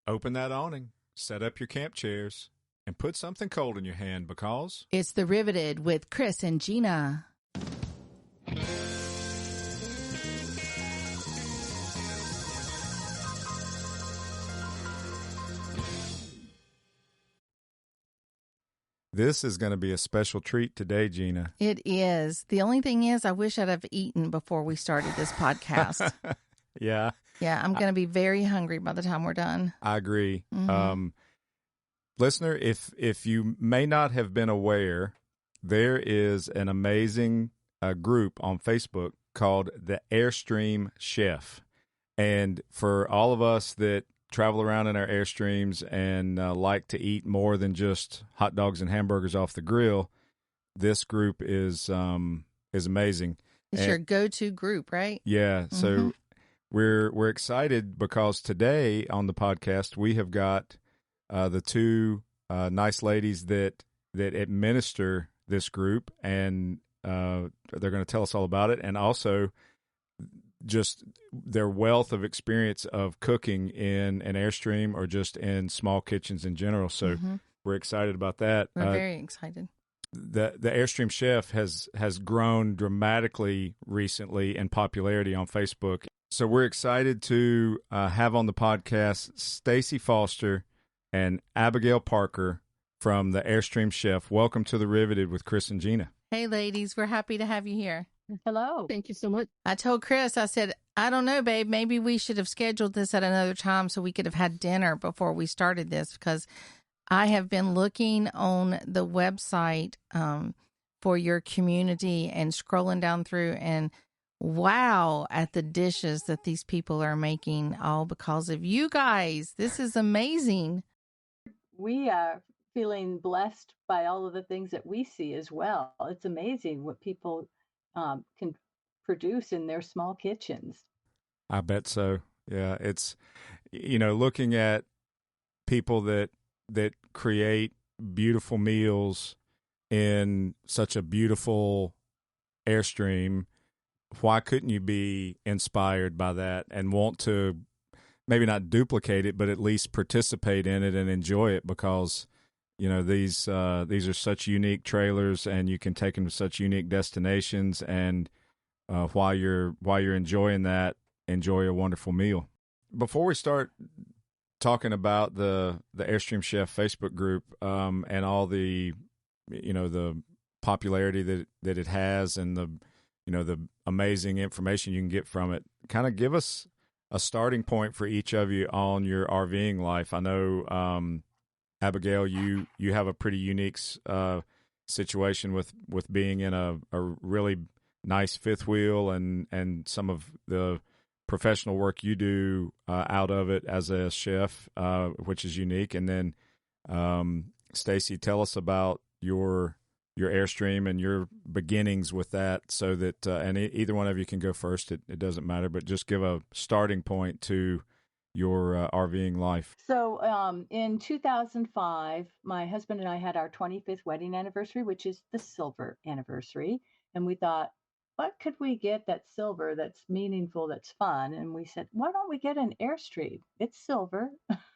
Open that awning, set up your camp chairs, and put something cold in your hand because it's The Riveted with Chris and Gina. this is going to be a special treat today, Gina. It is. The only thing is, I wish I'd have eaten before we started this podcast. Yeah. Yeah, I'm going to be very hungry by the time we're done. I agree. Mm-hmm. Listener, if you may not have been aware, there is an amazing group on Facebook called the Airstream Chef. And for all of us that travel around in our Airstreams and like to eat more than just hot dogs and hamburgers off the grill, this group is amazing. It's your go-to group, right? Yeah. Mm-hmm. So we're excited because today on the podcast we have got the two nice ladies that administer this group, and they're going to tell us all about it, and also just their wealth of experience of cooking in an Airstream or just in small kitchens in general. So we're excited about that. We're very excited. The Airstream Chef has grown dramatically recently in popularity on Facebook. So we're excited to have on the podcast Stacy Foster and Abigail Parker from the Airstream Chef. Welcome to The Riveted with Chris and Gina. Hey, ladies, we're happy to have you here. Hello. Thank you so much. I told Chris, I said, I don't know, babe, maybe we should have scheduled this at another time so we could have had dinner before we started this, because I have been looking on the website for your community and scrolling down through, and wow at the dishes that these people are making, all because of you guys. This is amazing. We are feeling blessed by all of the things that we see as well. It's amazing what people can produce in their small kitchens. I bet so. Yeah, it's, looking at people that create beautiful meals in such a beautiful Airstream. Why couldn't you be inspired by that and want to maybe not duplicate it, but at least participate in it and enjoy it? Because these are such unique trailers, and you can take them to such unique destinations. And while you're enjoying that, enjoy a wonderful meal. Before we start talking about the Airstream Chef Facebook group and all the the popularity that it has, and the amazing information you can get from it, kind of give us a starting point for each of you on your RVing life. I know, Abigail, you have a pretty unique situation with being in a really nice fifth wheel and some of the professional work you do out of it as a chef, which is unique. And then, Stacy, tell us about your Airstream and your beginnings with that, so that and either one of you can go first. It doesn't matter, but just give a starting point to your RVing life. So in 2005, my husband and I had our 25th wedding anniversary, which is the silver anniversary. And we thought, what could we get that's silver, that's meaningful, that's fun? And we said, why don't we get an Airstream? It's silver.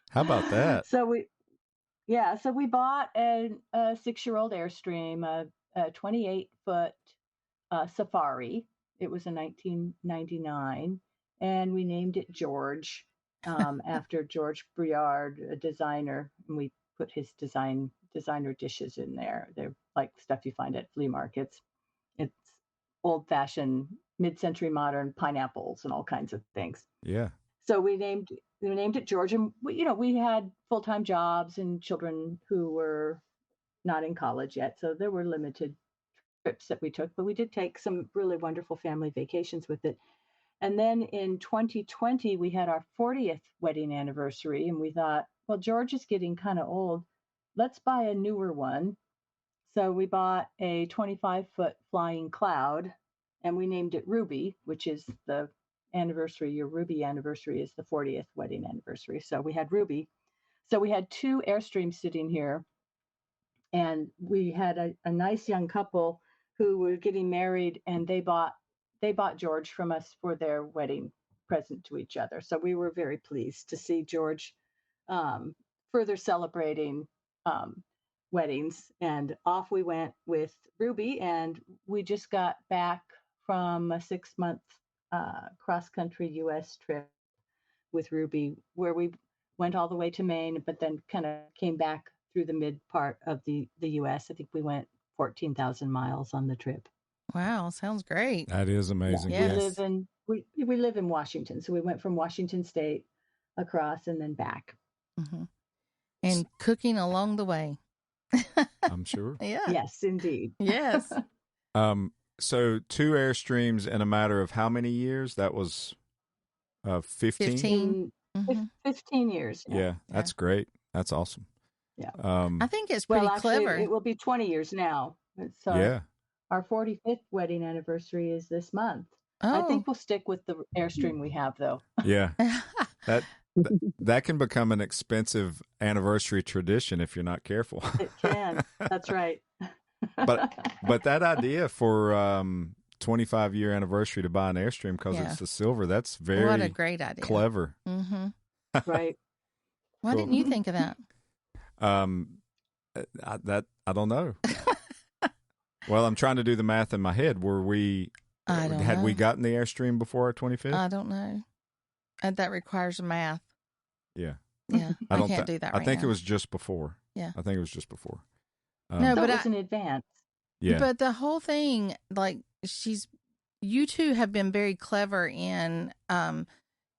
How about that? So we bought a 6-year-old Airstream, a 28-foot Safari. It was in 1999, and we named it George after George Briard, a designer. And we put his designer dishes in there. They're like stuff you find at flea markets. It's old-fashioned, mid-century modern pineapples and all kinds of things. Yeah. So we named it George, and we had full-time jobs and children who were not in college yet, so there were limited trips that we took, but we did take some really wonderful family vacations with it. And then in 2020, we had our 40th wedding anniversary, and we thought, well, George is getting kind of old. Let's buy a newer one. So we bought a 25-foot Flying Cloud, and we named it Ruby, which is the anniversary. Your Ruby anniversary is the 40th wedding anniversary. So we had Ruby. So we had 2 Airstreams sitting here, and we had a nice young couple who were getting married, and they bought George from us for their wedding present to each other. So we were very pleased to see George further celebrating weddings. And off we went with Ruby, and we just got back from a 6-month cross-country U.S. trip with Ruby, where we went all the way to Maine, but then kind of came back through the mid part of the U.S. I think we went 14,000 miles on the trip. Wow, sounds great. That is amazing. Yeah, Yes. we live in Washington, so we went from Washington State across and then back. Mm-hmm. And cooking along the way. I'm sure. Yeah. Yes, indeed. Yes. So 2 Airstreams in a matter of how many years? That was 15? 15. Mm-hmm. 15 years. Yeah, that's great. That's awesome. Yeah. I think it's pretty clever. It will be 20 years now. It's our 45th wedding anniversary is this month. Oh. I think we'll stick with the Airstream we have, though. Yeah. That can become an expensive anniversary tradition if you're not careful. It can. That's right. But that idea for 25-year anniversary to buy an Airstream because it's the silver, that's very what a great idea. Clever. Mm-hmm. Right. Why didn't you think of that? I don't know. Well, I'm trying to do the math in my head. We gotten the Airstream before our 25th? I don't know. That requires math. Yeah. Yeah. I can't do that right I think now. it was just before. Yeah. I think it was just before. No, but it was in advance. Yeah. But the whole thing, like you two have been very clever in the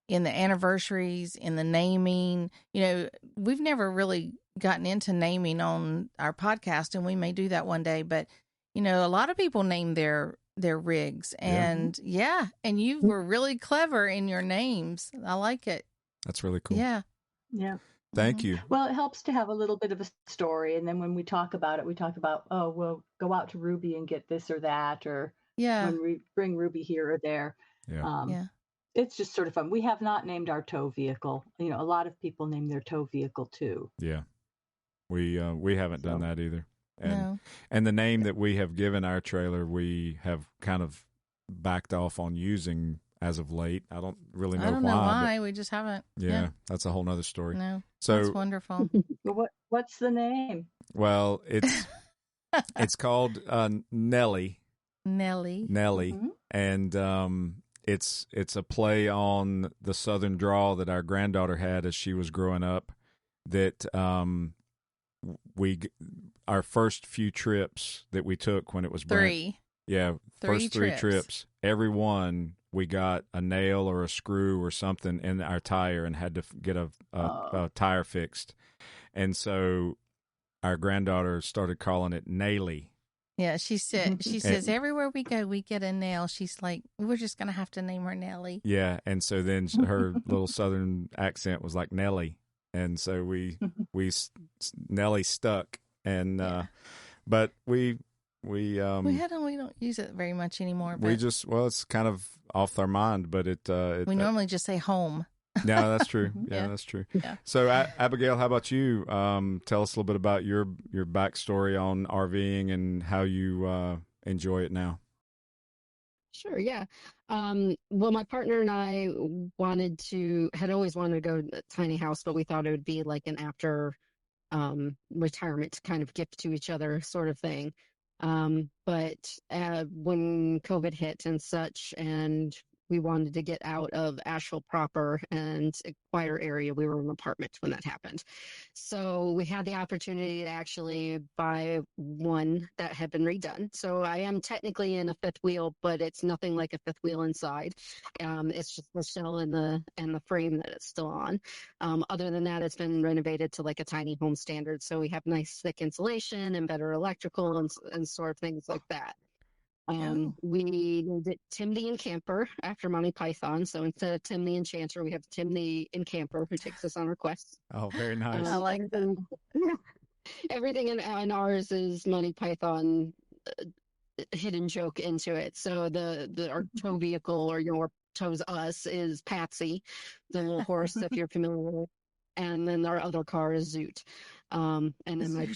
anniversaries, in the naming. You know, we've never really gotten into naming on our podcast, and we may do that one day. But you know, a lot of people name their rigs, and and you were really clever in your names. I like it. That's really cool. Yeah. Yeah. Thank you. Well, it helps to have a little bit of a story, and then when we talk about it, we talk about, oh, we'll go out to Ruby and get this or that, or when we bring Ruby here or there. Yeah. It's just sort of fun. We have not named our tow vehicle. You know, a lot of people name their tow vehicle too. Yeah. We haven't done that either. No. And the name that we have given our trailer, we have kind of backed off on using as of late. I don't really know why. I don't know why. We just haven't. Yeah, that's a whole nother story. No, so that's wonderful. What's the name? Well, it's called Nellie. Nellie. Mm-hmm. And it's a play on the Southern drawl that our granddaughter had as she was growing up. That our first few trips that we took when it was three. First three trips. Every one we got a nail or a screw or something in our tire and had to get a tire fixed. And so our granddaughter started calling it Naily. Yeah, she says everywhere we go, we get a nail. She's like, we're just going to have to name her Nellie. Yeah, and so then her little Southern accent was like Nellie. And so we Nellie stuck. And but we don't use it very much anymore. But it's kind of off our mind, but we normally just say home. No, that's true. Yeah, that's true. Yeah. So, Abigail, how about you? Tell us a little bit about your backstory on RVing and how you enjoy it now. Sure. Yeah. Well, my partner and I had always wanted to go to a tiny house, but we thought it would be like an after retirement kind of gift to each other sort of thing. But when COVID hit and such, and we wanted to get out of Asheville proper and a quieter area, we were in an apartment when that happened. So we had the opportunity to actually buy one that had been redone. So I am technically in a fifth wheel, but it's nothing like a fifth wheel inside. It's just the shell and the frame that it's still on. Other than that, it's been renovated to like a tiny home standard. So we have nice thick insulation and better electrical and sort of things like that. We named it Tim the Encamper after Monty Python. So instead of Tim the Enchanter, we have Tim the Encamper who takes us on requests. Oh, very nice. I like that. Everything in ours is Monty Python hidden joke into it. So our tow vehicle or your tows us is Patsy, the little horse, if you're familiar with it. And then our other car is Zoot. And then my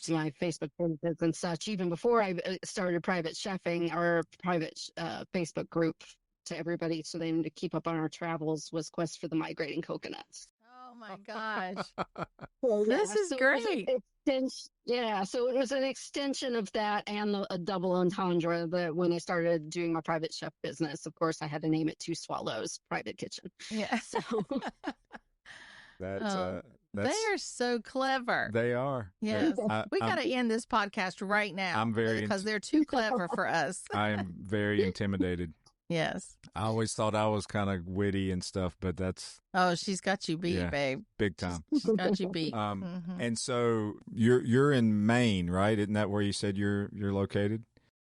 Facebook pages and such, even before I started private chefing, our private Facebook group to everybody so they to keep up on our travels was Quest for the Migrating Coconuts. Oh my gosh. So, This is so great. so it was an extension of that and a double entendre that when I started doing my private chef business, of course, I had to name it Two Swallows Private Kitchen. Yeah. So That's They are so clever. they are. Yes. We I'm got to end this podcast right now. I'm very because they're too clever for us. I am very intimidated. Yes. I always thought I was kind of witty and stuff, but that's Oh, she's got you beat, babe. big time. She's got you beat. And so you're in Maine, right? Isn't that where you said you're located?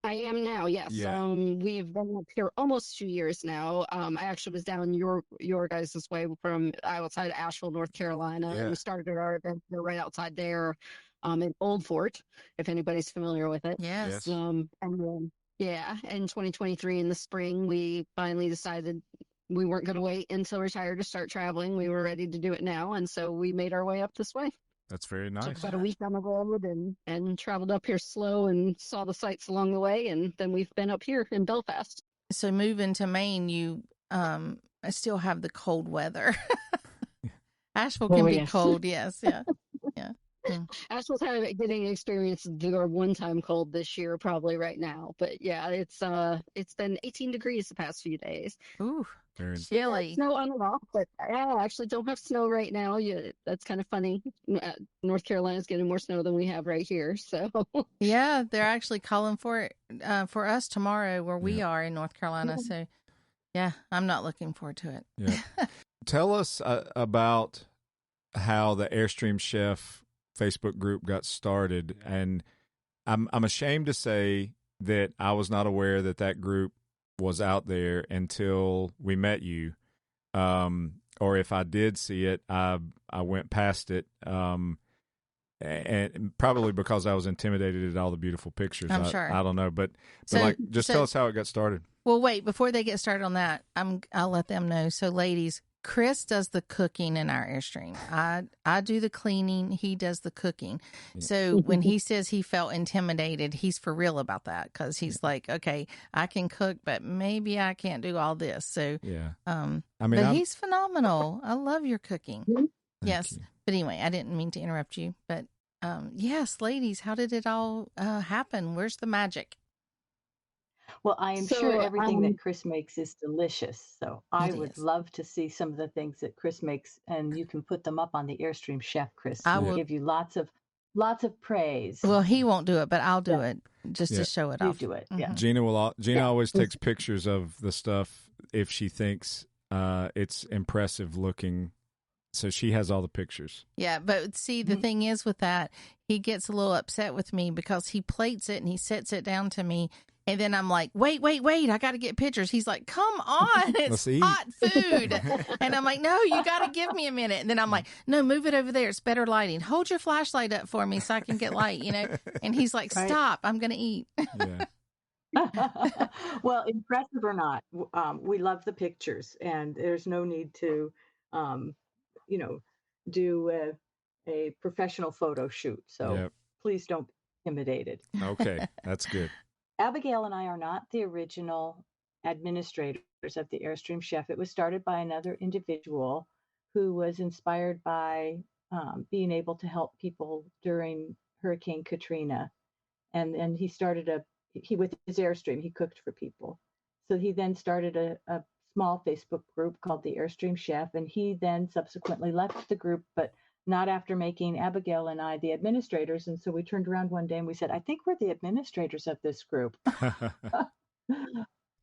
I am now, yes. Yeah. We've been up here almost 2 years now. I actually was down your guys' way from outside Asheville, North Carolina, Yeah. and we started our event here right outside there, in Old Fort, if anybody's familiar with it. Yes. And then, in 2023 in the spring, we finally decided we weren't going to wait until retired to start traveling. We were ready to do it now, and so we made our way up this way. That's very nice. Took about a week on the road and traveled up here slow and saw the sights along the way, and then we've been up here in Belfast. So moving to Maine, you still have the cold weather. Asheville can be cold, yes, yeah. Asheville's getting experienced their one-time cold this year, probably right now. But yeah, it's been 18 degrees the past few days. Ooh, very chilly. Snow on and off, but I actually don't have snow right now. That's kind of funny. North Carolina's getting more snow than we have right here. So yeah, they're actually calling for it for us tomorrow where we are in North Carolina. So yeah, I'm not looking forward to it. Yeah. Tell us about how the Airstream Chef Facebook group got started, and I'm ashamed to say that I was not aware that group was out there until we met you, or if I did see it, I went past it, and probably because I was intimidated at all the beautiful pictures. I'm sure. I don't know, but tell us how it got started. Well, wait, before they get started on that, I'll let them know. So, ladies, Chris does the cooking in our Airstream. I do the cleaning. He does the cooking. So when he says he felt intimidated, he's for real about that because he's like, okay, I can cook, but maybe I can't do all this. So but he's phenomenal. I love your cooking. Yes. But anyway, I didn't mean to interrupt you. But yes, ladies, how did it all happen? Where's the magic? Well, I am sure everything that Chris makes is delicious. So I would love to see some of the things that Chris makes, and you can put them up on the Airstream Chef, Chris. I will give you lots of praise. Well, he won't do it, but I'll do it just to show it off. You do it, yeah. Gina always takes pictures of the stuff if she thinks it's impressive looking. So she has all the pictures. Yeah, but see, the thing is with that, he gets a little upset with me because he plates it and he sets it down to me. And then I'm like, wait, I got to get pictures. He's like, come on, it's hot food. And I'm like, no, you got to give me a minute. And then I'm like, no, move it over there. It's better lighting. Hold your flashlight up for me so I can get light, And he's like, stop, I'm going to eat. Well, impressive or not, we love the pictures. And there's no need to, do a professional photo shoot. So please don't be intimidated. Okay, that's good. Abigail and I are not the original administrators of the Airstream Chef. It was started by another individual who was inspired by being able to help people during Hurricane Katrina. And he started with his Airstream, he cooked for people. So he then started a small Facebook group called the Airstream Chef. And he then subsequently left the group, but not after making Abigail and I the administrators. And so we turned around one day and we said, I think we're the administrators of this group.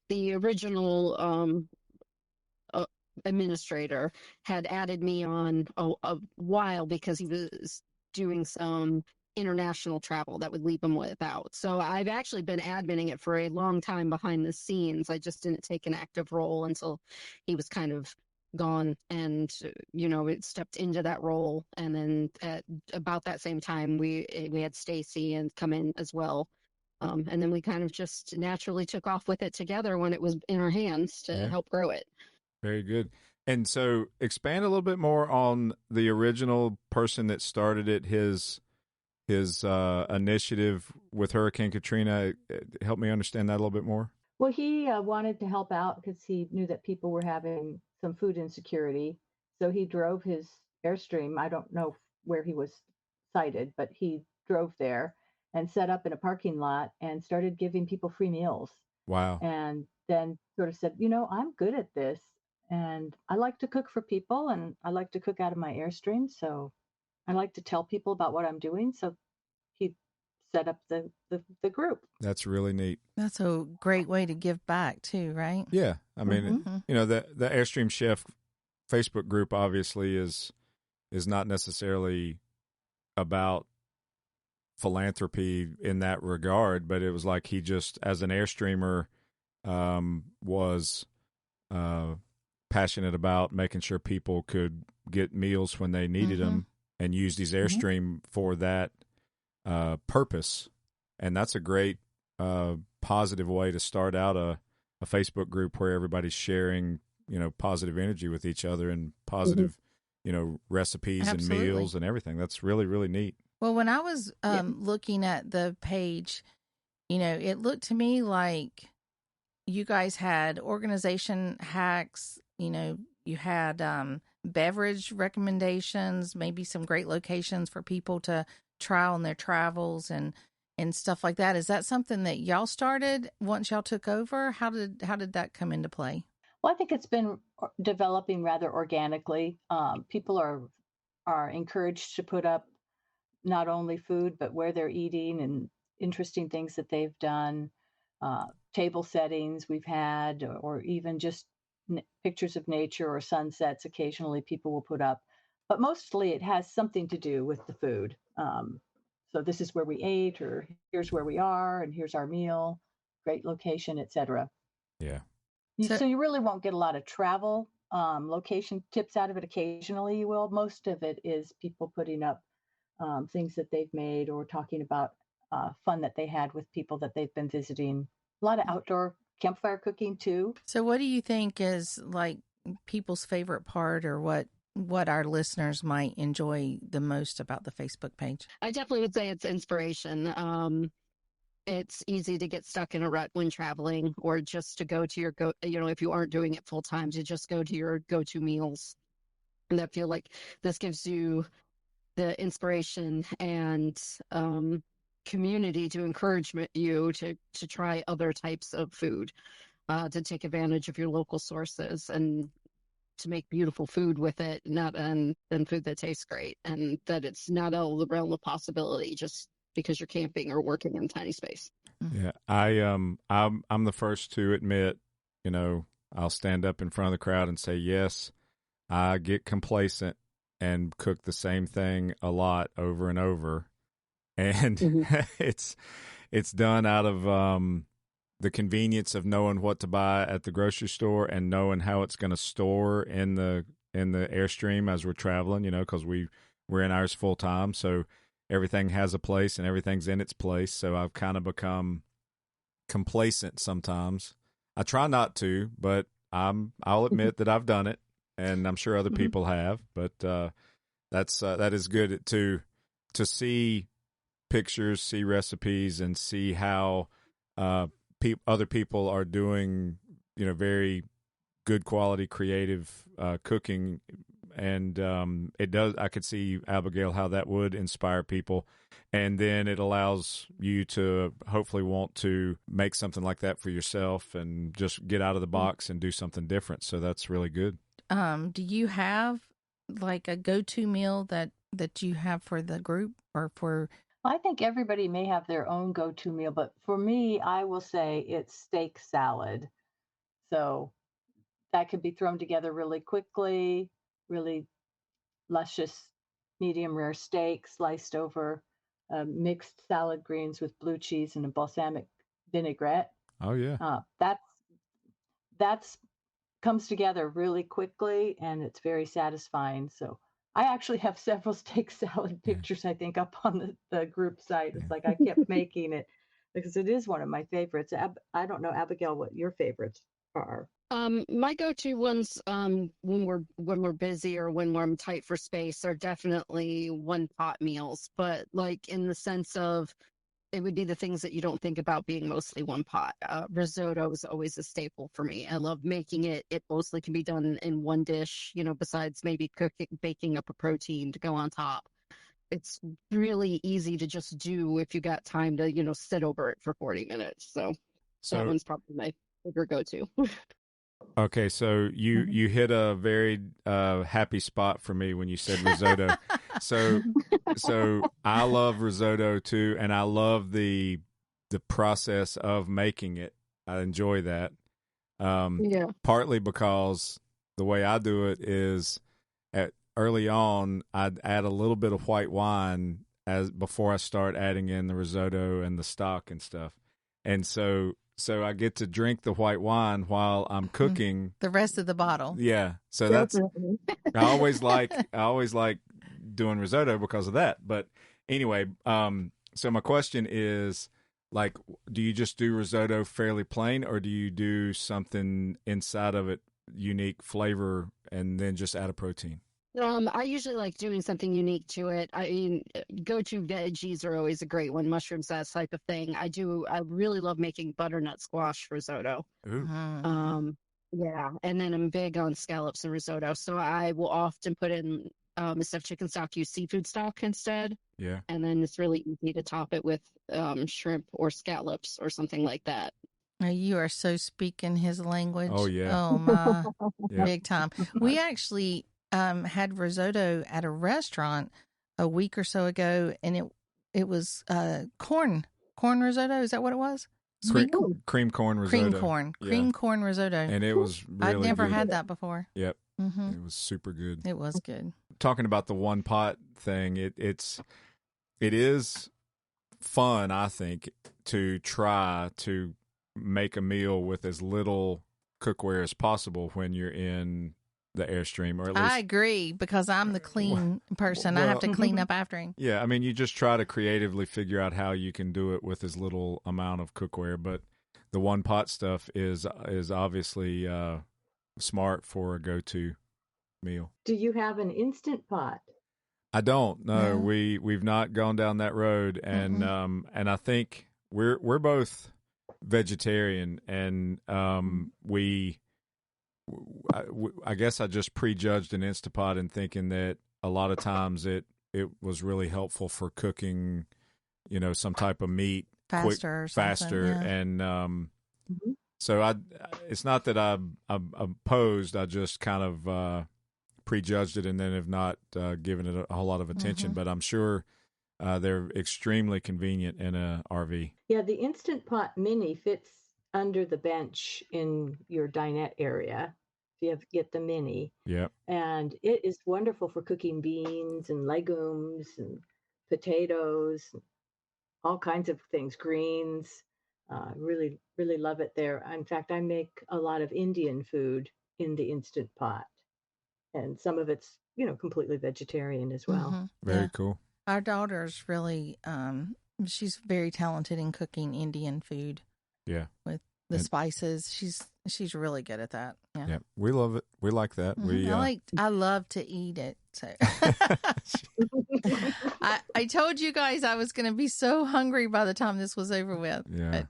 The original administrator had added me on a while because he was doing some international travel that would leave him without. So I've actually been adminning it for a long time behind the scenes. I just didn't take an active role until he was kind of gone and it stepped into that role. And then at about that same time we had Stacy and come in as well, and then we kind of just naturally took off with it together when it was in our hands to help grow it. Very good. And so expand a little bit more on the original person that started it, his initiative with Hurricane Katrina. Help me understand that a little bit more. Well, he wanted to help out because he knew that people were having some food insecurity. So he drove his Airstream. I don't know where he was sighted, but he drove there and set up in a parking lot and started giving people free meals. Wow. And then sort of said, you know, I'm good at this. And I like to cook for people and I like to cook out of my Airstream. So I like to tell people about what I'm doing. So he set up the group. That's really neat. That's a great way to give back too, right? Yeah. I mean, Mm-hmm. you know, the Airstream Chef Facebook group obviously is not necessarily about philanthropy in that regard, but it was like he just, as an Airstreamer, was passionate about making sure people could get meals when they needed them, and used his Airstream for that purpose. And that's a great positive way to start out a Facebook group where everybody's sharing, you know, positive energy with each other and positive, you know, recipes Absolutely. and meals and everything. That's really, really neat. Well, when I was looking at the page, you know, it looked to me like you guys had organization hacks, you know, you had beverage recommendations, maybe some great locations for people to try on their travels and stuff like that. Is that something that y'all started once y'all took over? How did that come into play? Well, I think it's been developing rather organically. People are encouraged to put up not only food but where they're eating and interesting things that they've done, table settings we've had, or even just pictures of nature or sunsets. Occasionally, people will put up, but mostly it has something to do with the food. So this is where we ate, or here's where we are, and here's our meal, great location, etc. Yeah. So you really won't get a lot of travel location tips out of it. Occasionally you will. Most of it is people putting up things that they've made or talking about fun that they had with people that they've been visiting. A lot of outdoor campfire cooking too. So what do you think is like people's favorite part, or what our listeners might enjoy the most about the Facebook page? I definitely would say it's inspiration. It's easy to get stuck in a rut when traveling, or just to go to your if you aren't doing it full time, to just go to your go-to meals. And I feel like this gives you the inspiration and community to encourage you to try other types of food, to take advantage of your local sources and to make beautiful food with it, not and food that tastes great, and that it's not out of the realm of possibility just because you're camping or working in a tiny space. Yeah. I'm the first to admit, you know, I'll stand up in front of the crowd and say, yes, I get complacent and cook the same thing a lot over and over. And it's done out of the convenience of knowing what to buy at the grocery store and knowing how it's going to store in the Airstream as we're traveling, you know, because we're in ours full time. So everything has a place and everything's in its place. So I've kind of become complacent sometimes. I try not to, but I'll admit that I've done it, and I'm sure other people have. But that is good to see pictures, see recipes, and see how other people are doing, you know, very good quality, creative cooking. And it does. I could see, Abigail, how that would inspire people, and then it allows you to hopefully want to make something like that for yourself and just get out of the box and do something different. So that's really good. Do you have like a go-to meal that you have for the group, or for? I think everybody may have their own go-to meal, but for me, I will say it's steak salad. So that could be thrown together really quickly, really luscious medium rare steak sliced over mixed salad greens with blue cheese and a balsamic vinaigrette. Oh yeah. That's comes together really quickly and it's very satisfying. So I actually have several steak salad pictures, I think, up on the group site. It's like I kept making it because it is one of my favorites. I don't know, Abigail, what your favorites are. My go-to ones, when we're busy or when I'm tight for space, are definitely one pot meals. But like in the sense of it would be the things that you don't think about being mostly one pot. Risotto is always a staple for me. I love making it. It mostly can be done in one dish, besides maybe baking up a protein to go on top. It's really easy to just do if you got time to, sit over it for 40 minutes. So that So one's probably my favorite go-to. okay, so you hit a very happy spot for me when you said risotto. So I love risotto too, and I love the process of making it. I enjoy that. Yeah. Partly because the way I do it is early on, I'd add a little bit of white wine as before I start adding in the risotto and the stock and stuff, and so I get to drink the white wine while I'm cooking the rest of the bottle. Yeah, so Definitely. I always like doing risotto because of that. But anyway, so my question is, like, do you just do risotto fairly plain, or do you do something inside of it, unique flavor, and then just add a protein? I usually like doing something unique to it. I mean, go-to veggies are always a great one. Mushrooms, that type of thing. I really love making butternut squash risotto. Ooh, Yeah, and then I'm big on scallops and risotto. So I will often put in instead of chicken stock, use seafood stock instead. yeah. And then it's really easy to top it with shrimp or scallops or something like that. You are so speaking his language. Oh yeah, Oh my, yeah. big time. We actually had risotto at a restaurant a week or so ago, and it was corn risotto. Is that what it was? Sweet Cream corn risotto. cream corn risotto. And it was really I'd never good. had that before. Yep, Mm-hmm. it was super good. It was good. Talking about the one pot thing, it is fun, I think, to try to make a meal with as little cookware as possible when you're in the Airstream, or at least I agree, because I'm the clean person. I have to clean up after him. Yeah, I mean, you just try to creatively figure out how you can do it with as little amount of cookware, but the one pot stuff is obviously smart for a go-to meal. Do you have an instant pot? I don't know. No. We've not gone down that road, and and I think we're both vegetarian, and I guess I just prejudged an Instapot in thinking that a lot of times it was really helpful for cooking, some type of meat Faster or something, faster, yeah. and so it's not that I'm opposed. I just kind of prejudged it and then have not given it a whole lot of attention. But I'm sure they're extremely convenient in a RV. Yeah, the Instant Pot Mini fits under the bench in your dinette area. You have to get the mini. Yep. And it is wonderful for cooking beans and legumes and potatoes, all kinds of things, greens. Really, really love it there. In fact, I make a lot of Indian food in the Instant Pot. And some of it's, completely vegetarian as well. Very cool. Our daughter's really, she's very talented in cooking Indian food. Yeah. With the spices. She's really good at that. Yeah. Yeah. We love it. We like that. I love to eat it. So I told you guys I was going to be so hungry by the time this was over with. Yeah.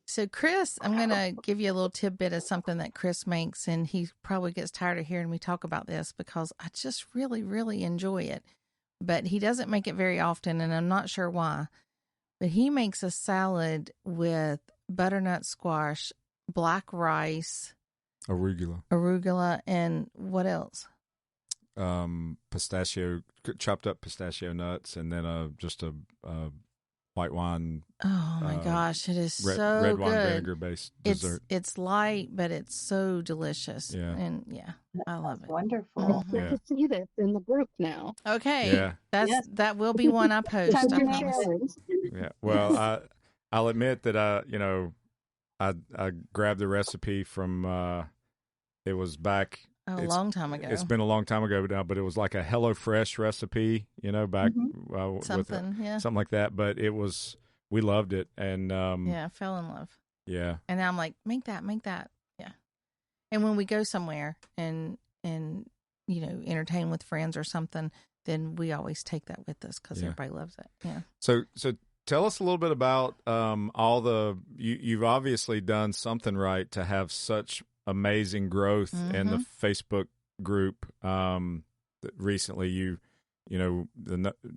So Chris, I'm going to give you a little tidbit of something that Chris makes, and he probably gets tired of hearing me talk about this because I just really, really enjoy it. But he doesn't make it very often, and I'm not sure why. But he makes a salad with butternut squash, black rice, arugula, and what else? Chopped up pistachio nuts, and then just a white wine. Oh my gosh, it is so red good. wine vinegar based dessert. It's light, but it's so delicious. Yeah. And I love it. Wonderful. I have to see this in the group now. Okay. Yeah. That will be one I post. I promise. Yeah. Well, I'll admit that I grabbed the recipe from it was back a long time ago. It's been a long time ago now, but it was like a HelloFresh recipe, back something like that. But we loved it, and I fell in love. Yeah, and I'm like, make that, yeah. And when we go somewhere and entertain with friends or something, then we always take that with us because everybody loves it. Yeah. So tell us a little bit about all the you've obviously done something right to have such amazing growth in the Facebook group. Recently,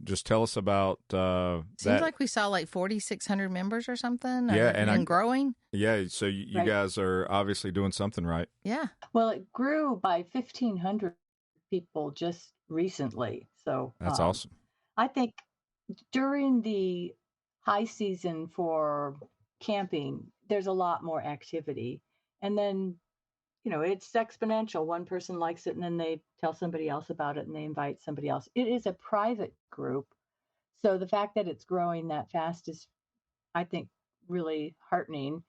just tell us about Seems that. like we saw like 4,600 members or something. Yeah, and growing. Yeah, so you Right. guys are obviously doing something right. Yeah. Well, it grew by 1,500 people just recently. So That's awesome. I think during the high season for camping, there's a lot more activity. And then, it's exponential. One person likes it and then they tell somebody else about it and they invite somebody else. It is a private group. So the fact that it's growing that fast is, I think, really heartening.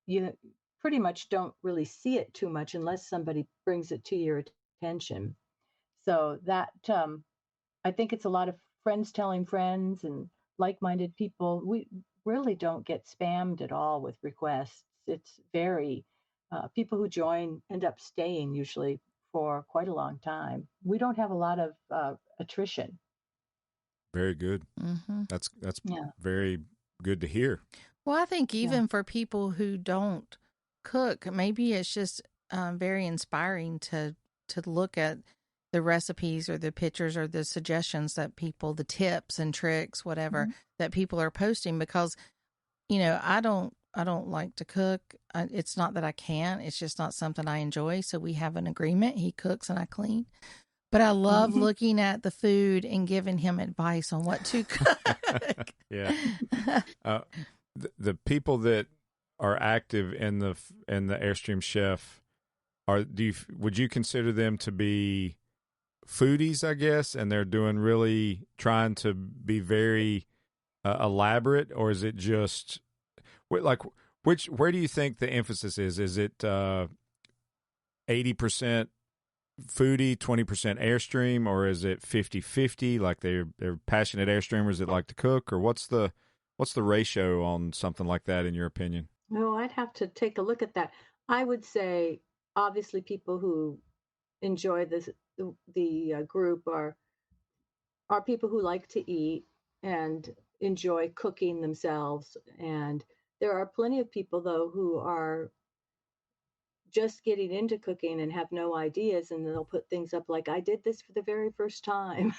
You pretty much don't really see it too much unless somebody brings it to your attention. So that I think it's a lot of friends telling friends and like-minded people. We really don't get spammed at all with requests. It's very people who join end up staying usually for quite a long time. We don't have a lot of attrition. Very good. Mm-hmm. That's Yeah. very good to hear. Well, I think even for people who don't cook, maybe it's just very inspiring to look at the recipes or the pictures or the suggestions that people, the tips and tricks, whatever, that people are posting, because, I don't like to cook. It's not that I can't, it's just not something I enjoy. So we have an agreement. He cooks and I clean. But I love looking at the food and giving him advice on what to cook. Yeah. The people that are active in the Airstream Chef would you consider them to be foodies, I guess, and they're trying to be very elaborate, or is it just where do you think the emphasis is? Is it 80% foodie, 20% Airstream, or is it 50-50? Like they're passionate Airstreamers that like to cook, or what's the ratio on something like that in your opinion? No, I'd have to take a look at that. I would say obviously people who enjoy the group are people who like to eat and enjoy cooking themselves. And there are plenty of people though who are just getting into cooking and have no ideas, and they'll put things up like, I did this for the very first time.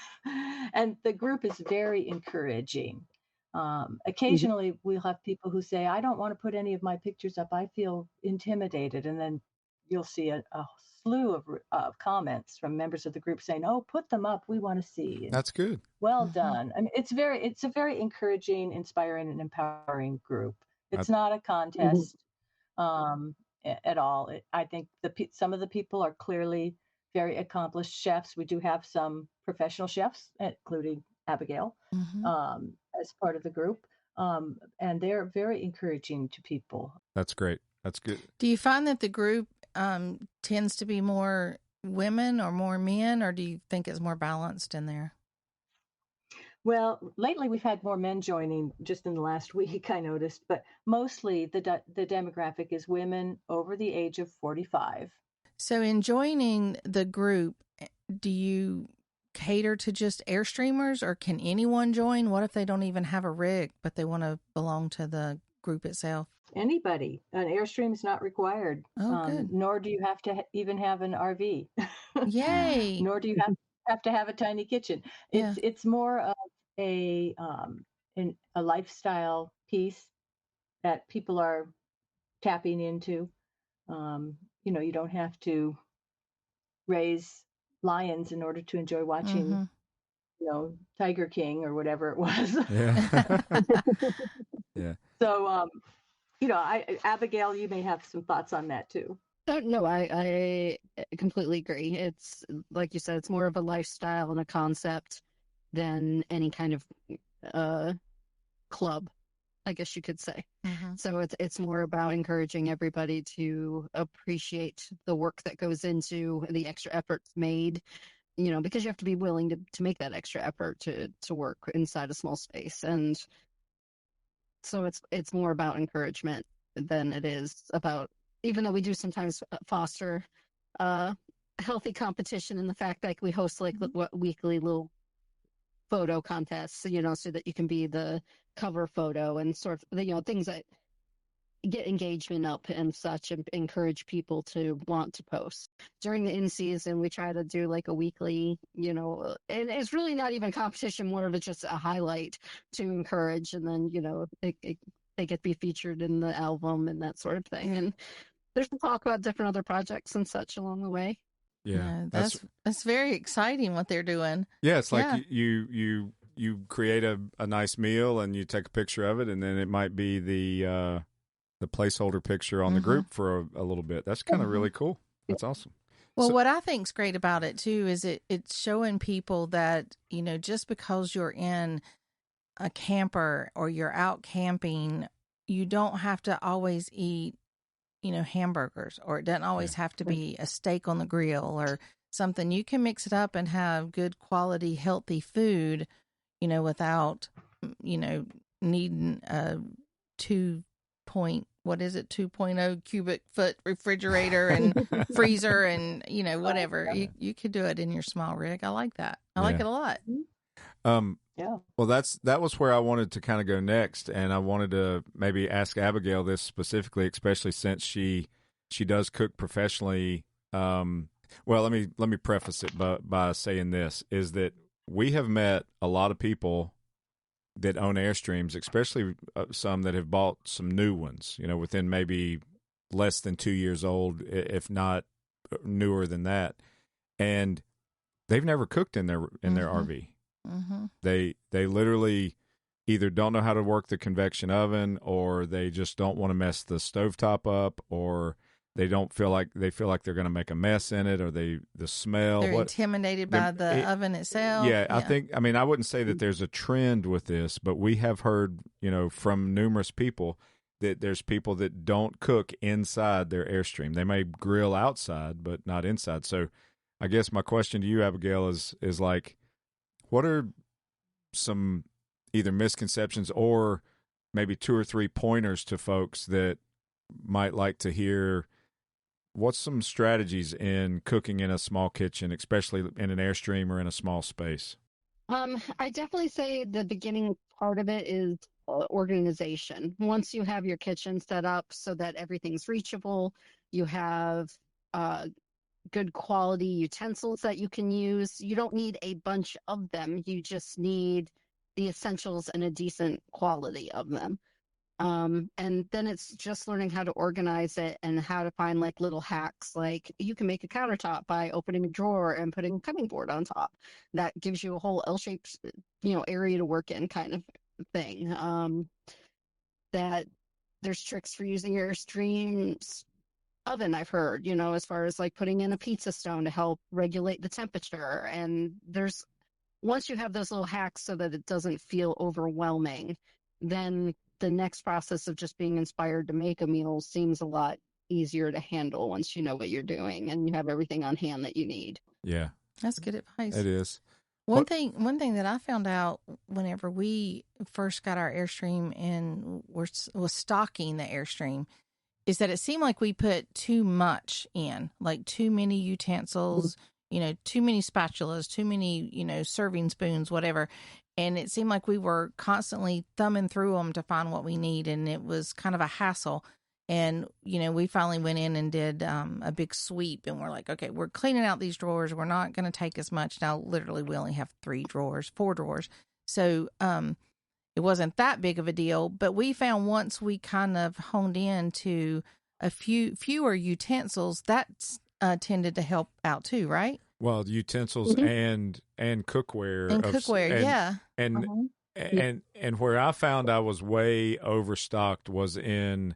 And the group is very encouraging. Occasionally we'll have people who say, I don't want to put any of my pictures up, I feel intimidated. And then you'll see a slew of comments from members of the group saying, oh, put them up, we want to see. And that's good. Well done. I mean, it's a very encouraging, inspiring, and empowering group. It's not a contest at all. I think some of the people are clearly very accomplished chefs. We do have some professional chefs, including Abigail, as part of the group. And they're very encouraging to people. That's great. That's good. Do you find that the group tends to be more women or more men, or do you think it's more balanced in there? Well, lately we've had more men joining just in the last week, I noticed, but mostly the demographic is women over the age of 45. So in joining the group, do you cater to just Airstreamers, or can anyone join? What if they don't even have a rig, but they want to belong to the group itself? Anybody. An Airstream is not required. Oh, good. Nor do you have to even have an RV. Yay. Nor do you have to have a tiny kitchen. It's more of a lifestyle piece that people are tapping into. You don't have to raise lions in order to enjoy watching, Tiger King or whatever it was. Yeah. Yeah. So, Abigail, you may have some thoughts on that too. No, I completely agree. It's like you said, it's more of a lifestyle and a concept than any kind of club, I guess you could say. So it's more about encouraging everybody to appreciate the work that goes into the extra efforts made, because you have to be willing to make that extra effort to work inside a small space. And so it's more about encouragement than it is about, even though we do sometimes foster healthy competition in the fact that we host like weekly little photo contests, so that you can be the cover photo and sort of, things that get engagement up and such, and encourage people to want to post. During the in season, we try to do like a weekly, and it's really not even competition, more of it just a highlight to encourage. And then, they get to be featured in the album and that sort of thing. And there's talk about different other projects and such along the way. Yeah, No, that's very exciting what they're doing. yeah. It's like Yeah. you create a nice meal and you take a picture of it, and then it might be the placeholder picture on the group for a little bit. That's kind of really cool. That's awesome. Well, So- what I think's great about it too is it's showing people that, just because you're in a camper or you're out camping, you don't have to always eat, hamburgers, or it doesn't always have to be a steak on the grill or something. You can mix it up and have good quality, healthy food, without, needing a 2.0 cubic foot refrigerator and freezer and, whatever. You could do it in your small rig. I like that. I like it a lot. Yeah. Well, that was where I wanted to kind of go next, and I wanted to maybe ask Abigail this specifically, especially since she does cook professionally. Well, let me preface it by saying this: is that we have met a lot of people that own Airstreams, especially some that have bought some new ones, within maybe less than 2 years old, if not newer than that, and they've never cooked in their RV. Mm-hmm. They literally either don't know how to work the convection oven, or they just don't want to mess the stovetop up, or they feel like they're going to make a mess in it, or the smell. They're intimidated by the oven itself. Yeah, I wouldn't say that there's a trend with this, but we have heard, from numerous people that there's people that don't cook inside their Airstream. They may grill outside, but not inside. So I guess my question to you, Abigail, is like, what are some either misconceptions or maybe 2 or 3 pointers to folks that might like to hear? What's some strategies in cooking in a small kitchen, especially in an Airstream or in a small space? I definitely say the beginning part of it is organization. Once you have your kitchen set up so that everything's reachable, you have good quality utensils that you can use. You don't need a bunch of them. You just need the essentials and a decent quality of them. And then it's just learning how to organize it and how to find like little hacks. Like you can make a countertop by opening a drawer and putting a cutting board on top. That gives you a whole L-shaped, area to work in, kind of thing. That there's tricks for using your Airstream's oven, I've heard, as far as like putting in a pizza stone to help regulate the temperature. And once you have those little hacks so that it doesn't feel overwhelming, then the next process of just being inspired to make a meal seems a lot easier to handle once you know what you're doing and you have everything on hand that you need. Yeah, That's good advice. it is. One thing that I found out whenever we first got our Airstream and was stocking the Airstream is that it seemed like we put too much in, like too many utensils, too many spatulas, too many, serving spoons, whatever. And it seemed like we were constantly thumbing through them to find what we need. And it was kind of a hassle. And, we finally went in and did a big sweep, and we're like, okay, we're cleaning out these drawers. We're not going to take as much. Now, literally, we only have 4 drawers. So it wasn't that big of a deal. But we found once we kind of honed in to a fewer utensils, that tended to help out too, right? Well, utensils and cookware. And cookware, yeah. And where I found I was way overstocked was in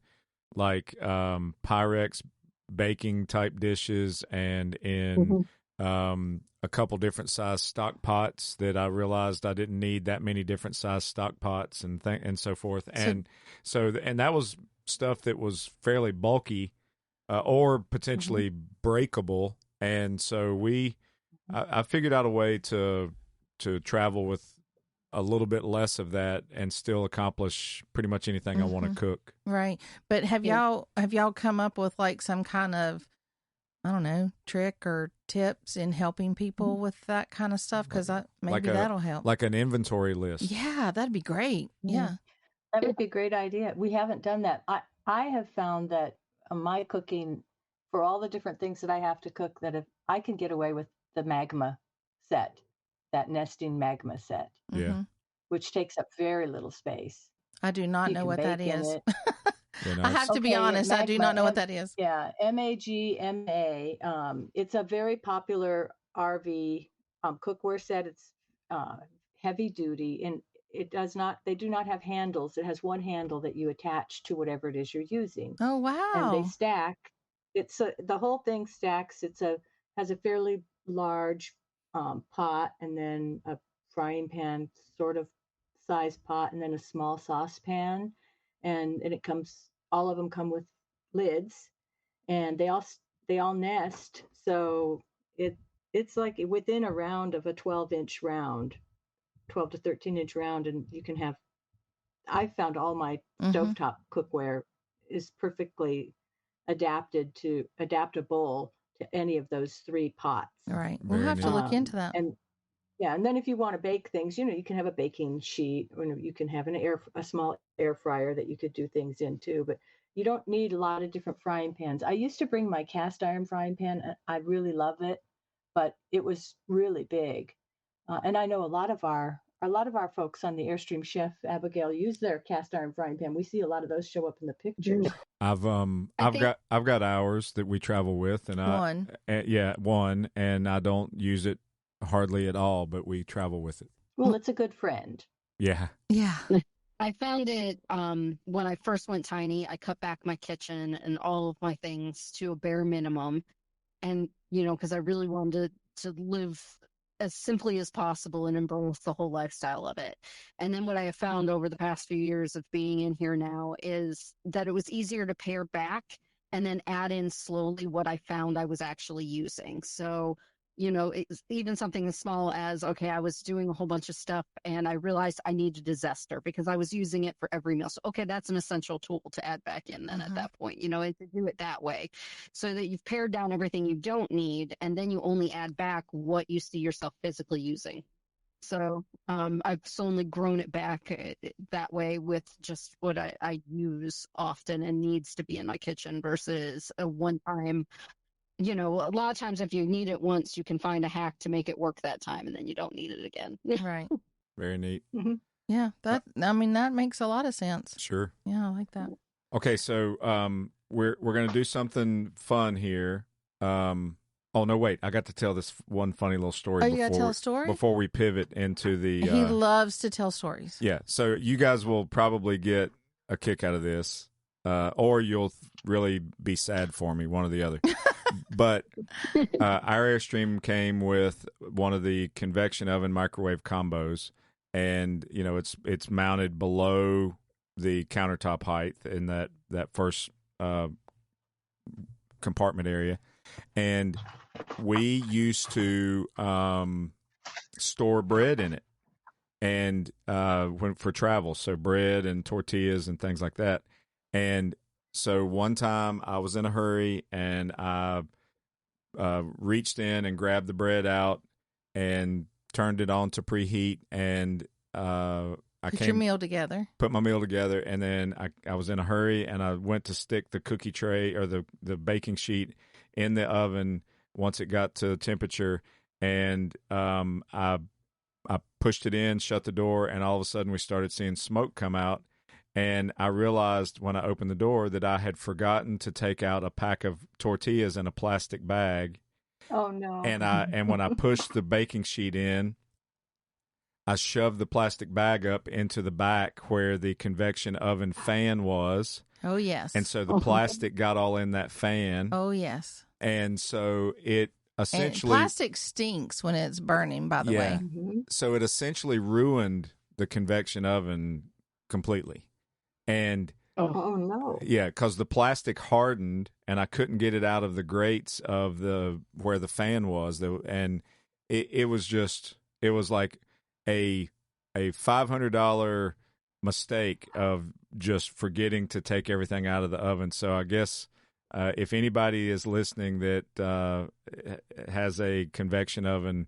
like Pyrex baking type dishes, and in a couple different size stock pots that I realized I didn't need that many different size stock pots and so forth. And and that was stuff that was fairly bulky or potentially breakable. And so I figured out a way to travel with a little bit less of that and still accomplish pretty much anything I want to cook. Right. But have y'all come up with like some kind of I don't know, trick or tips in helping people with that kind of stuff? Because maybe that'll help. Like an inventory list. Yeah, that'd be great. Yeah. That would be a great idea. We haven't done that. I have found that my cooking, for all the different things that I have to cook, that if I can get away with the magma set, that nesting magma set, Yeah. which takes up very little space. I do not You know can what that bake in is. it. You know, I have to be honest. I do not know what that is. Yeah, MAGMA. It's a very popular RV cookware set. It's heavy duty, and it does not. They do not have handles. It has one handle that you attach to whatever it is you're using, Oh, and they wow. stack. The whole thing stacks. Has a fairly large pot, and then a frying pan sort of size pot, and then a small saucepan, and it comes. All of them come with lids, and they all nest. So it's like within a round of a 12-inch round, 12 to 13-inch round, and you can have. I found all my stovetop cookware is perfectly adaptable to any of those three pots. All right. We'll have to look into that. And yeah, and then if you want to bake things, you can have a baking sheet, or you can have a small air fryer that you could do things in too. But you don't need a lot of different frying pans. I used to bring my cast iron frying pan. I really love it, but it was really big. And I know a lot of our folks on the Airstream chef, Abigail, use their cast iron frying pan. We see a lot of those show up in the pictures. I've got ours that we travel with, and one, and I don't use it hardly at all, but we travel with it. Well, it's a good friend. Yeah. Yeah. I found it when I first went tiny. I cut back my kitchen and all of my things to a bare minimum, and because I really wanted to live as simply as possible and embrace the whole lifestyle of it. And then what I have found over the past few years of being in here now is that it was easier to pare back and then add in slowly what I found I was actually using. So, it's even something as small as, okay, I was doing a whole bunch of stuff and I realized I needed a zester because I was using it for every meal. So, okay, that's an essential tool to add back in then at that point, and to do it that way so that you've pared down everything you don't need and then you only add back what you see yourself physically using. So I've slowly grown it back that way with just what I use often and needs to be in my kitchen versus a one-time. A lot of times if you need it once, you can find a hack to make it work that time and then you don't need it again. Right. Very neat. Yeah, that makes a lot of sense. Sure. Yeah, I like that. Okay, so we're going to do something fun here. Oh no, wait! I got to tell this one funny little story. Oh, you got to tell a story before we pivot into the. He loves to tell stories. Yeah, so you guys will probably get a kick out of this, or you'll really be sad for me, one or the other. But our Airstream came with one of the convection oven microwave combos, and it's mounted below the countertop height in that first compartment area, and we used to store bread in it, and for travel, so bread and tortillas and things like that. And so one time I was in a hurry and I reached in and grabbed the bread out and turned it on to preheat, and put my meal together, and then I was in a hurry and I went to stick the cookie tray or the baking sheet in the oven once it got to temperature, and I pushed it in, shut the door, and all of a sudden we started seeing smoke come out. And I realized when I opened the door that I had forgotten to take out a pack of tortillas in a plastic bag. Oh no. And when I pushed the baking sheet in, I shoved the plastic bag up into the back where the convection oven fan was. Oh, yes. And so the plastic got all in that fan. Oh, yes. And so it essentially... And plastic stinks when it's burning, by the way. So it essentially ruined the convection oven completely. And oh no. Yeah, because the plastic hardened and I couldn't get it out of the grates of where the fan was. And it was like a $500 mistake of just forgetting to take everything out of the oven. So I guess if anybody is listening that has a convection oven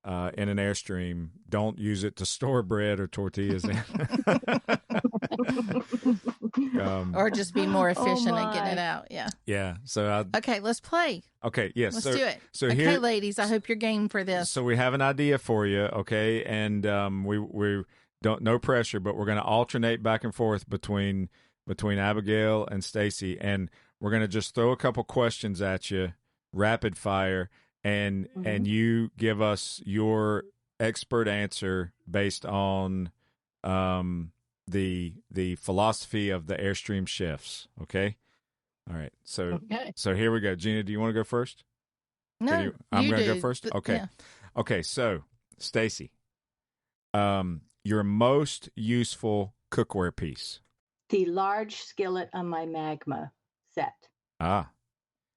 in an Airstream, don't use it to store bread or tortillas in. Or just be more efficient at getting my. it out. Yeah. Yeah. So Okay, let's play. okay. Yes. Let's so do it. so okay, here, ladies, I hope you're game for this. so we have an idea for you. Okay, and we don't, no pressure, but we're going to alternate back and forth between Abigail and Stacy, and we're going to just throw a couple questions at you, rapid fire, and you give us your expert answer based on the philosophy of the Airstream chefs. Okay. All right. So here we go. Gina, do you want to go first? No, I'm you going to go do. first. Okay. Yeah. Okay. So Stacy, your most useful cookware piece. The large skillet on my magma set. Ah,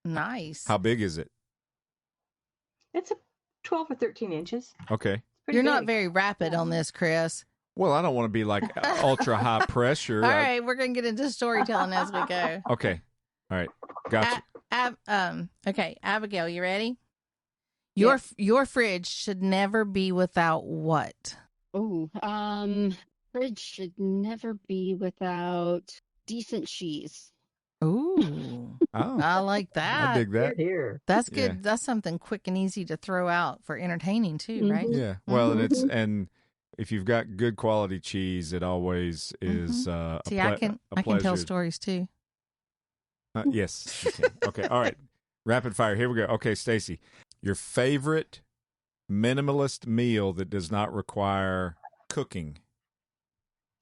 Nice. how big is it? It's a 12 or 13 inches. Okay. You're not big. very rapid on this, Chris. Well, I don't want to be like ultra high pressure. All right, we're going to get into storytelling as we go. Okay. All right. Gotcha. Okay, Abigail, you ready? Yes. Your fridge should never be without what? Oh, fridge should never be without decent cheese. Ooh, Oh, I like that. I dig that. Here. That's good. Yeah. That's something quick and easy to throw out for entertaining too, right? Yeah. Well, and if you've got good quality cheese, it always is See, I can tell pleasure. stories too. Yes. You can. Okay. All right. Rapid fire. Here we go. Okay, Stacy, your favorite minimalist meal that does not require cooking.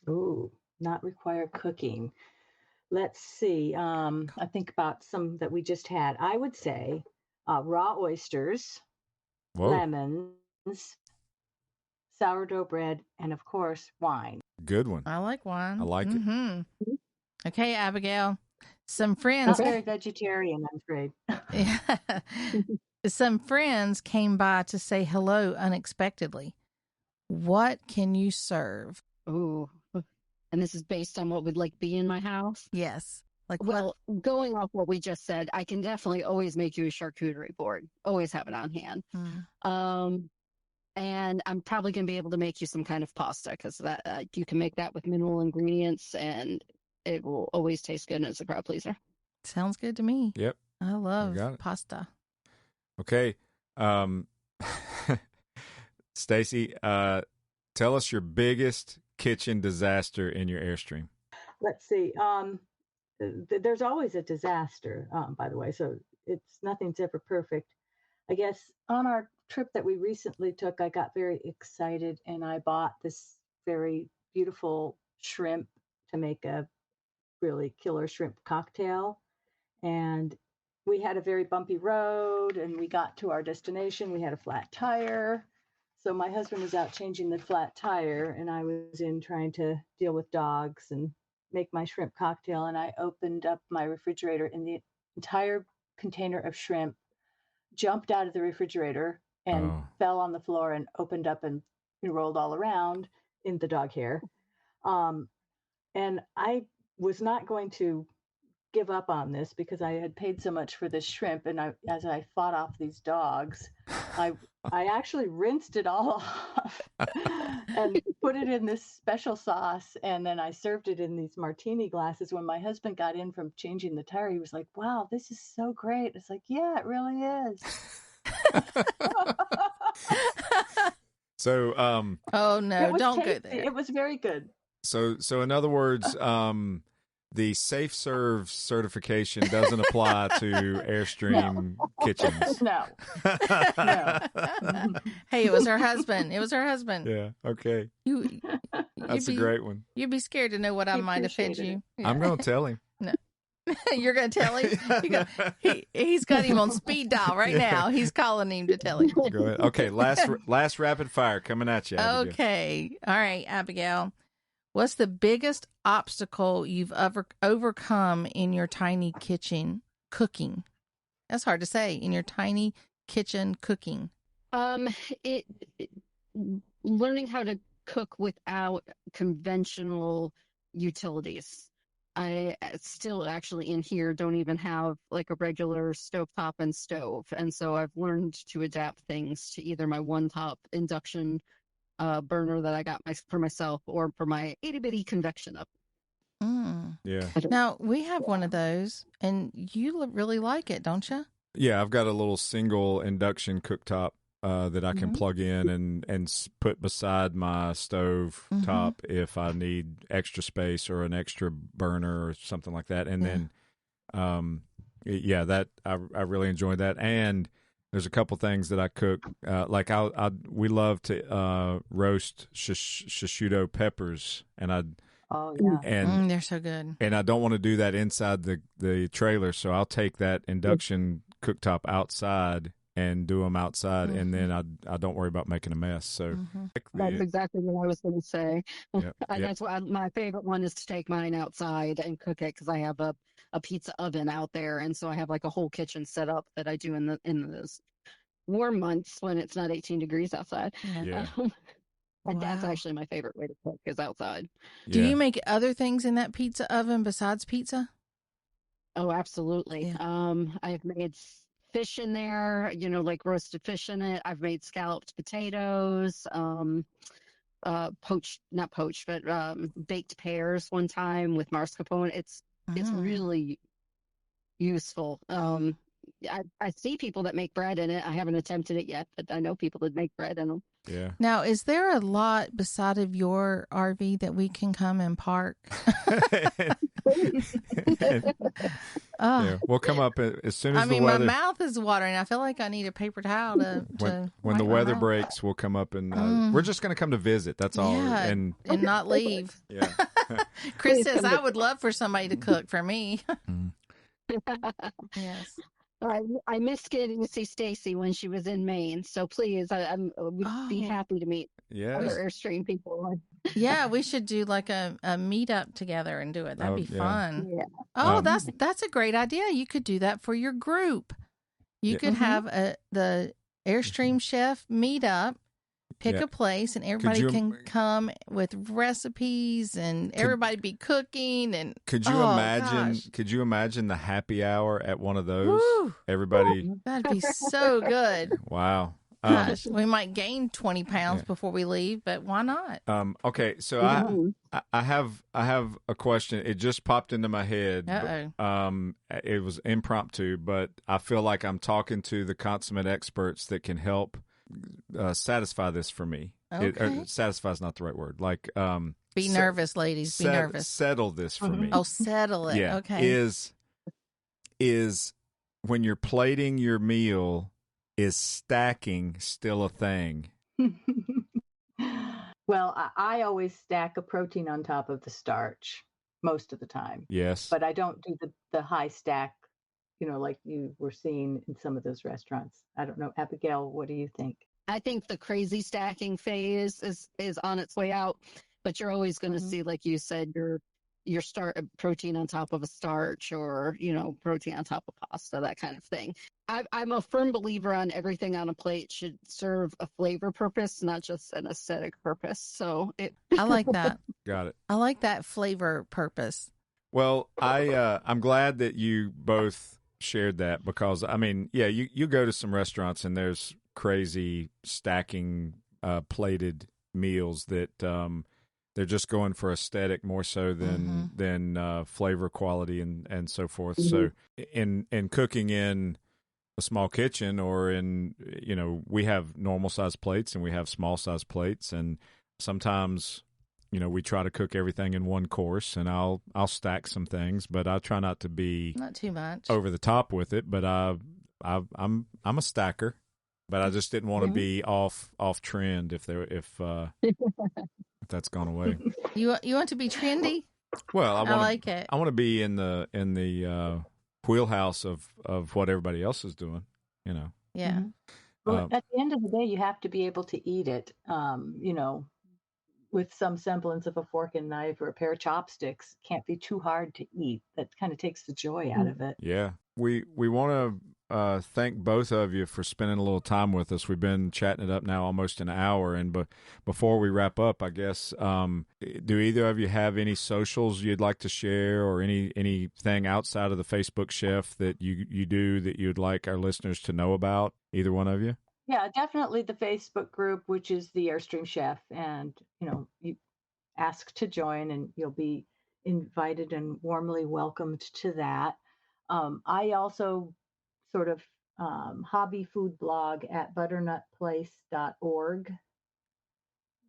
Ooh, not require cooking. Let's see. I think about some that we just had. I would say raw oysters, Whoa. lemons, sourdough bread, and of course, wine. Good one. I like wine. I like it. Okay, Abigail. Some friends. Not very vegetarian, I'm afraid. Yeah. Some friends came by to say hello unexpectedly. What can you serve? Oh, and this is based on what would like be in my house. Yes. Like Well, going off what we just said, I can definitely always make you a charcuterie board. Always have it on hand. And I'm probably going to be able to make you some kind of pasta because that you can make that with minimal ingredients and it will always taste good and it's a crowd pleaser. Sounds good to me. Yep. I love got it. pasta. Okay. Stacy, tell us your biggest kitchen disaster in your Airstream. Let's see. There's always a disaster, by the way, so nothing's ever perfect. I guess on our trip that we recently took, I got very excited and I bought this very beautiful shrimp to make a really killer shrimp cocktail. And we had a very bumpy road and we got to our destination. We had a flat tire. So my husband was out changing the flat tire and I was in trying to deal with dogs and make my shrimp cocktail. And I opened up my refrigerator and the entire container of shrimp jumped out of the refrigerator and fell on the floor and opened up and rolled all around in the dog hair. And I was not going to give up on this because I had paid so much for this shrimp. And as I fought off these dogs, I actually rinsed it all off and put it in this special sauce. And then I served it in these martini glasses. When my husband got in from changing the tire, he was like, "Wow, this is so great." It's like, yeah, it really is. So, oh no, don't go there. It was very good. So in other words, the Safe Serve certification doesn't apply to Airstream kitchens. No. Hey, it was her husband. It was her husband. Yeah. Okay. That's a great one. You'd be scared to know what I might have fed you. Yeah. I'm going to tell him. No. You're going to tell him? He's got him on speed dial right now. He's calling him to tell him. Go ahead. Okay. Last rapid fire coming at you, Abigail. Okay. All right, Abigail. What's the biggest obstacle you've ever overcome in your tiny kitchen cooking? That's hard to say. In your tiny kitchen cooking. Learning how to cook without conventional utilities. I still actually in here don't even have like a regular stovetop and stove. And so I've learned to adapt things to either my one top induction burner that I got for myself or for my itty bitty convection oven. Mm. Yeah. Now, we have one of those, and you really like it, don't you? Yeah, I've got a little single induction cooktop that I can plug in and put beside my stove top if I need extra space or an extra burner or something like that. And then, yeah, that I really enjoy that. And there's a couple things that I cook. Like we love to roast shishito peppers, and Oh yeah. they're so good. And I don't want to do that inside the trailer, so I'll take that induction cooktop outside and do them outside, and then I don't worry about making a mess. So that's exactly what I was going to say. Yeah, That's why my favorite one is to take mine outside and cook it because I have a pizza oven out there, and so I have like a whole kitchen set up that I do in those warm months when it's not 18 degrees outside. Yeah. And that's actually my favorite way to cook is outside. Do you make other things in that pizza oven besides pizza? Oh, absolutely. Yeah. I've made fish in there, like roasted fish in it. I've made scalloped potatoes, not poached, but baked pears one time with mascarpone. It's really useful. I see people that make bread in it. I haven't attempted it yet, but I know people that make bread in them. Yeah. Now, is there a lot beside of your RV that we can come and park? Yeah, we'll come up as soon as the my weather. mouth is watering. I feel like I need a paper towel to when the weather breaks, we'll come up and we're just going to come to visit. That's all, and not leave. Yeah. Chris says I would love for somebody to cook for me. Yes. I missed getting to see Stacy when she was in Maine, so please, would be happy to meet other Airstream people. Yeah, we should do like a meetup together and do it. That'd be fun. Yeah. Oh, that's a great idea. You could do that for your group. You could have the Airstream chef meetup. Pick a place and everybody can come with recipes and everybody be cooking and could you imagine could you imagine the happy hour at one of those? Woo! Everybody that'd be so good. Wow. Gosh, we might gain 20 pounds before we leave, but why not? Okay, so I have a question. It just popped into my head. It was impromptu, but I feel like I'm talking to the consummate experts that can help satisfy this for me. Okay. Satisfy is not the right word. Like be nervous, ladies. Be nervous. Settle this for me. Oh, settle it. Yeah. Okay. Is when you're plating your meal, is stacking still a thing? Well, I always stack a protein on top of the starch most of the time. Yes. But I don't do the high stack, like you were seeing in some of those restaurants. I don't know. Abigail, what do you think? I think the crazy stacking phase is on its way out, but you're always going to see, like you said, your protein on top of a starch or, protein on top of pasta, that kind of thing. I'm a firm believer on everything on a plate should serve a flavor purpose, not just an aesthetic purpose. So I like that. Got it. I like that flavor purpose. Well, I'm glad that you both shared that because, I mean, yeah, you go to some restaurants and there's crazy stacking plated meals that they're just going for aesthetic more so than flavor quality and so forth. So in cooking in a small kitchen or in, we have normal size plates and we have small size plates, and sometimes, we try to cook everything in one course, and I'll stack some things, but I try not to be not too much over the top with it. But I'm a stacker, but I just didn't want to be off trend if that's gone away. You want to be trendy? Well, I like it. I want to be in the wheelhouse of what everybody else is doing. Yeah. Well, at the end of the day, you have to be able to eat it. With some semblance of a fork and knife or a pair of chopsticks. Can't be too hard to eat. That kind of takes the joy out of it. Yeah. We want to thank both of you for spending a little time with us. We've been chatting it up now almost an hour, and before we wrap up, I guess, do either of you have any socials you'd like to share, or anything outside of the Facebook Chef that you do that you'd like our listeners to know about? Either one of you? Yeah, definitely the Facebook group, which is the Airstream Chef, and you ask to join, and you'll be invited and warmly welcomed to that. I also sort of hobby food blog at butternutplace.org.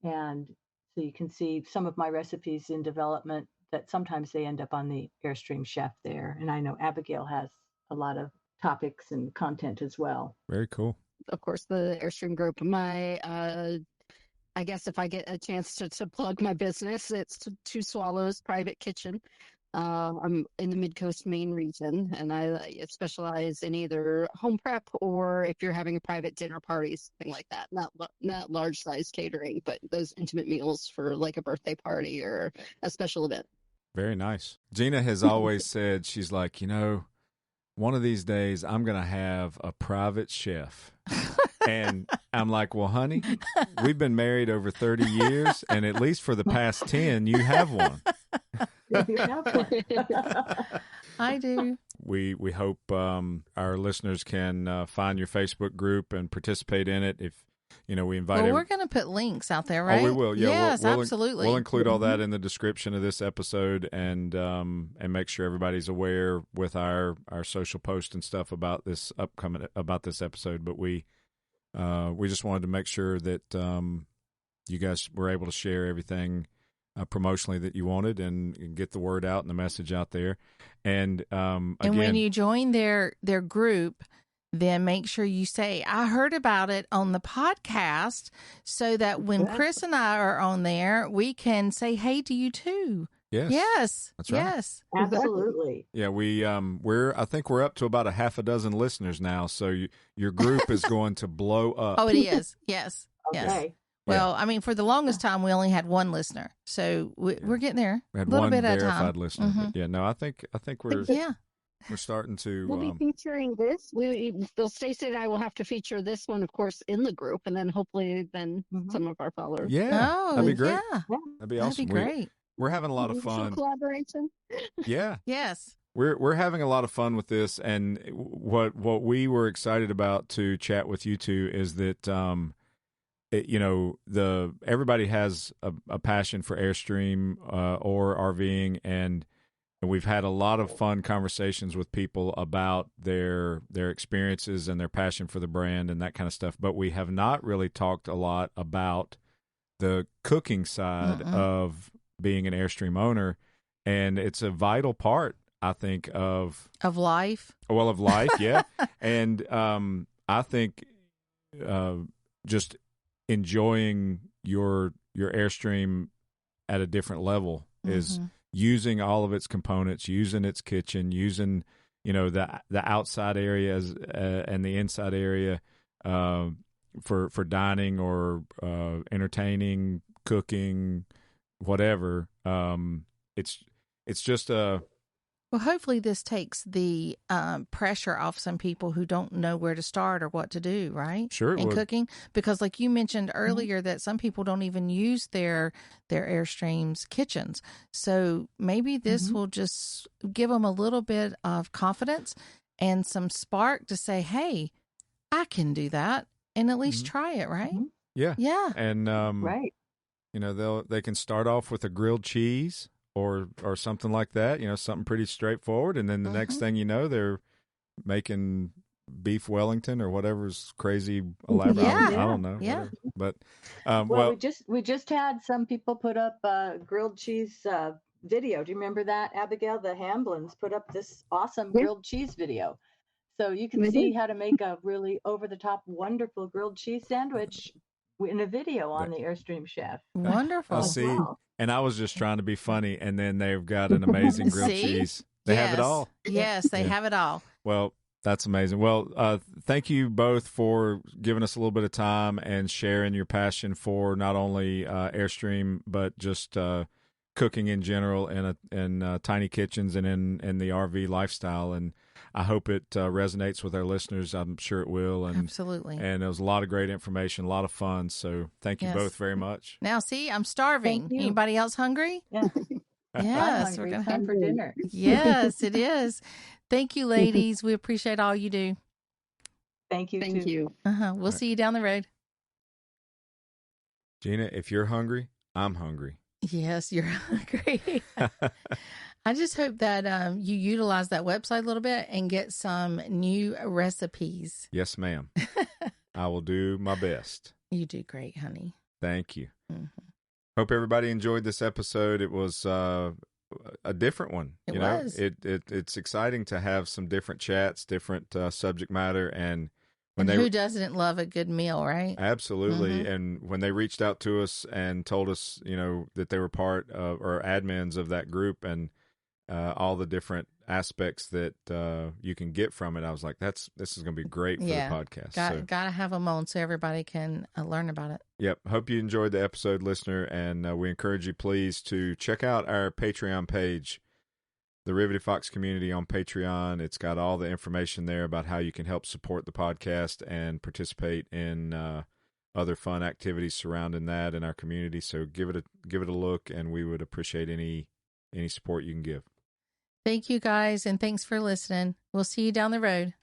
And so you can see some of my recipes in development that sometimes they end up on the Airstream Chef there. And I know Abigail has a lot of topics and content as well. Very cool. Of course, the Airstream group. My I guess if I get a chance to plug my business, it's Two Swallows Private Kitchen. I'm in the Mid-Coast Maine region, and I specialize in either home prep, or if you're having a private dinner party, something like that. Not large size catering, but those intimate meals for like a birthday party or a special event. Very nice. Gina has always said, she's like, one of these days I'm going to have a private chef. And I'm like, well, honey, we've been married over 30 years, and at least for the past 10, you have one. You have one. I do. We hope our listeners can find your Facebook group and participate in it. If we invite. Well, we're going to put links out there, right? Oh, we will. Yeah, yes, we'll absolutely. We'll include all that in the description of this episode, and make sure everybody's aware with our social post and stuff about this episode. But we just wanted to make sure that you guys were able to share everything promotionally that you wanted, and get the word out and the message out there. And again, and when you join their group, then make sure you say, I heard about it on the podcast, so that when Chris and I are on there, we can say hey to you too. Yes. That's right. Yes. Absolutely. Yeah, I think we're up to about a half a dozen listeners now, so your group is going to blow up. Oh, it is. Yes. Okay. Yes. Well, I mean, for the longest time, we only had one listener, so we're getting there. We had a little one bit at a time. verified listener. Mm-hmm. But yeah, no, I think we're we're starting to. We'll be featuring this. Stacy and I will have to feature this one, of course, in the group, and then hopefully some of our followers. Yeah, that'd be great. Yeah. That'd be awesome. That'd be great. We're having a lot of fun. Collaboration. Yeah. Yes. We're having a lot of fun with this, and what we were excited about to chat with you two is that everybody has a passion for Airstream or RVing, and we've had a lot of fun conversations with people about their experiences and their passion for the brand and that kind of stuff. But we have not really talked a lot about the cooking side of being an Airstream owner, and it's a vital part, I think, of life. Well, of life, yeah. And I think just enjoying your Airstream at a different level is using all of its components, using its kitchen, using the outside areas and the inside area for dining or entertaining, cooking, whatever. It's just a. Well, hopefully this takes the pressure off some people who don't know where to start or what to do, right? Sure, in cooking, because like you mentioned earlier, that some people don't even use their Airstreams kitchens. So maybe this will just give them a little bit of confidence and some spark to say, "Hey, I can do that," and at least try it, right? Yeah, yeah, and right. They can start off with a grilled cheese or something like that, something pretty straightforward. And then the next thing you know, they're making beef Wellington or whatever's crazy elaborate. I don't know. Yeah. Whatever. But, we just had some people put up a grilled cheese video. Do you remember that, Abigail? The Hamblins put up this awesome grilled cheese video. So you can see how to make a really over-the-top, wonderful grilled cheese sandwich in a video on the Airstream Chef. Wonderful. I'll see. And I was just trying to be funny, and then they've got an amazing grilled cheese. They have it all. Yes, they have it all. Well, that's amazing. Well, thank you both for giving us a little bit of time and sharing your passion for not only Airstream, but just cooking in general in tiny kitchens and in the RV lifestyle. And I hope it resonates with our listeners. I'm sure it will. And Absolutely. And there was a lot of great information, a lot of fun. So thank you Yes. both very much. Now, see, I'm starving. Thank you. Anybody else hungry? Yeah. Yes, I'm we're hungry. gonna It's time for dinner. Yes, it is. Thank you, ladies. We appreciate all you do. Thank you. Thank too. you. We'll see you down the road. Gina, if you're hungry, I'm hungry. Yes, you're hungry. I just hope that you utilize that website a little bit and get some new recipes. Yes, ma'am. I will do my best. You do great, honey. Thank you. Mm-hmm. Hope everybody enjoyed this episode. It was a different one. It was. It's exciting to have some different chats, different subject matter, and when who doesn't love a good meal, right? Absolutely. Mm-hmm. And when they reached out to us and told us, that they were part of or admins of that group and all the different aspects that you can get from it, I was like, this is going to be great for the podcast. Got to have them on so everybody can learn about it. Yep. Hope you enjoyed the episode, listener. And we encourage you, please, to check out our Patreon page, the Riveted Fox community on Patreon. It's got all the information there about how you can help support the podcast and participate in other fun activities surrounding that in our community. So give it a look, and we would appreciate any support you can give. Thank you, guys, and thanks for listening. We'll see you down the road.